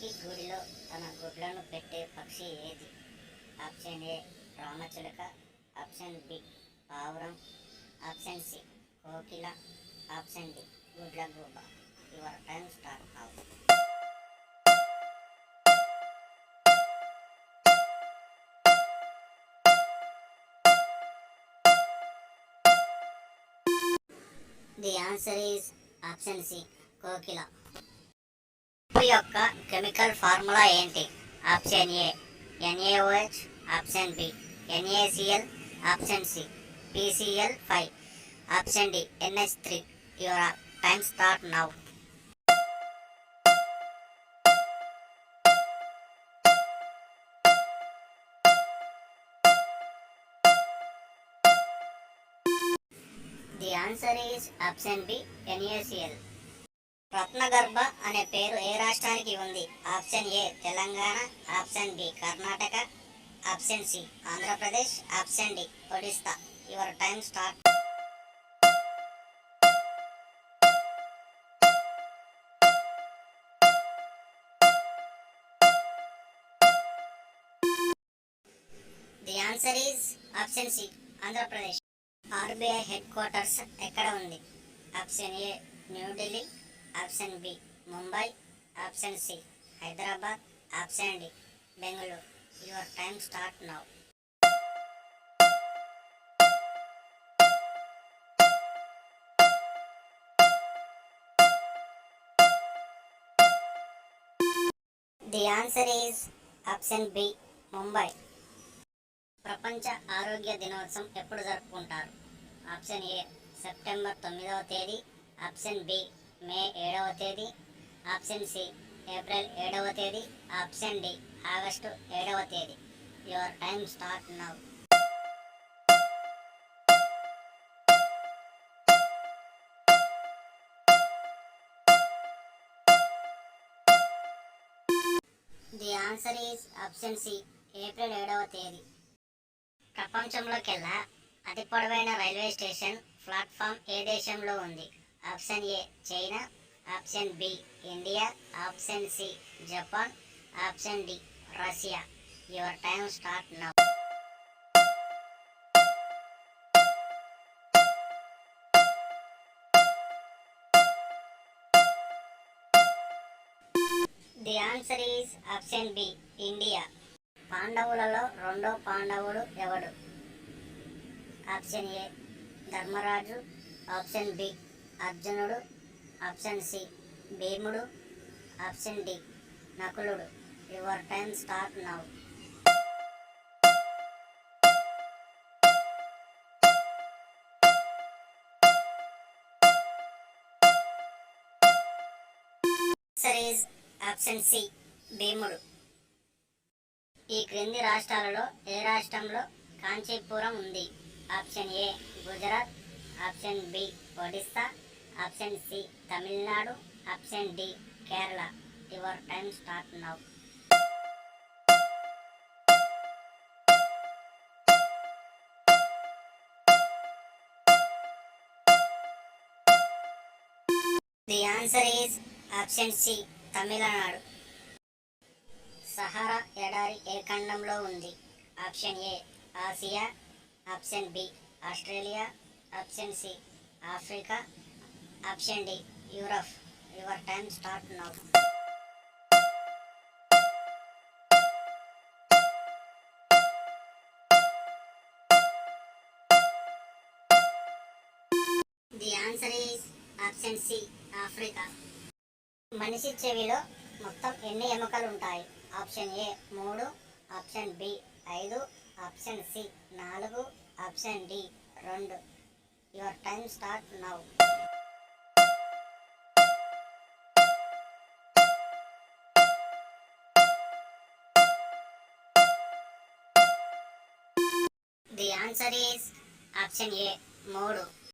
రాముడికి గుడిలో తన గుడ్లను పెట్టే పక్షి ఏది? ఆప్షన్ ఏ రామచిలుక, ఆప్షన్ బి పావురం, ఆప్షన్ సి కోకిల, ఆప్షన్ డి గుడ్లగూబ. Your time start now. The answer is option C కోకిల. యొక్క కెమికల్ ఫార్ములా ఏంటి? Option A NaOH, option B NaCl, option C PCl5, option D NH3. Your time start now. The answer is option B NaCl. Ratnagarbha అనే పేరు ఏ రాష్ట్రానికి ఉంది? Option A Telangana, option B Karnataka, option C Andhra Pradesh, option D ఒడిస్తా. Your time start. The answer is option C Andhra Pradesh. RBI headquarters ఎక్కడ ఉంది? Option A New Delhi, option B Mumbai, option C Hyderabad, option D Bengaluru. Your time start now. The answer is option B Mumbai. ప్రపంచ ఆరోగ్య దినోత్సవం ఎప్పుడు జరుపుకుంటారు? Option A September 9వ తేదీ, option B మే 7వ తేదీ, ఆప్షన్ సి ఏప్రిల్ 7వ తేదీ, ఆప్షన్ డి ఆగస్టు 7వ తేదీ. Your time start now. The answer is option C April 7వ తేదీ. ప్రపంచంలోకెల్లా అతి పొడవైన రైల్వే స్టేషన్ ప్లాట్ఫామ్ ఏ దేశంలో ఉంది? Option A China, option B India, option C Japan, option D Russia. Your time start now. The answer is option B India. పాండవులలో రెండో పాండవుడు ఎవడు? Option A Dharmaraju, option B అర్జునుడు, ఆప్షన్ సి భీముడు, option D నకులుడు. Your time start now. Answer is option C భీముడు. ఈ క్రింది రాష్ట్రాలలో ఏ రాష్ట్రంలో కాంచీపురం ఉంది? Option A Gujarat, option B Odisha, option C Tamil Nadu, option D Kerala. Your time start now. The answer is option C Tamil Nadu. Sahara ఎడారి ఏ ఖండంలో ఉంది? Option A Asia, option B Australia, option C Africa, option D Europe. Your time start now. The answer is option C Africa. మనిషి చెవిలో మొత్తం ఎన్ని ఎముకలు ఉంటాయి? Option A 3, option B 5, option C 4, option D 2. Your time start now. The answer is option A 3.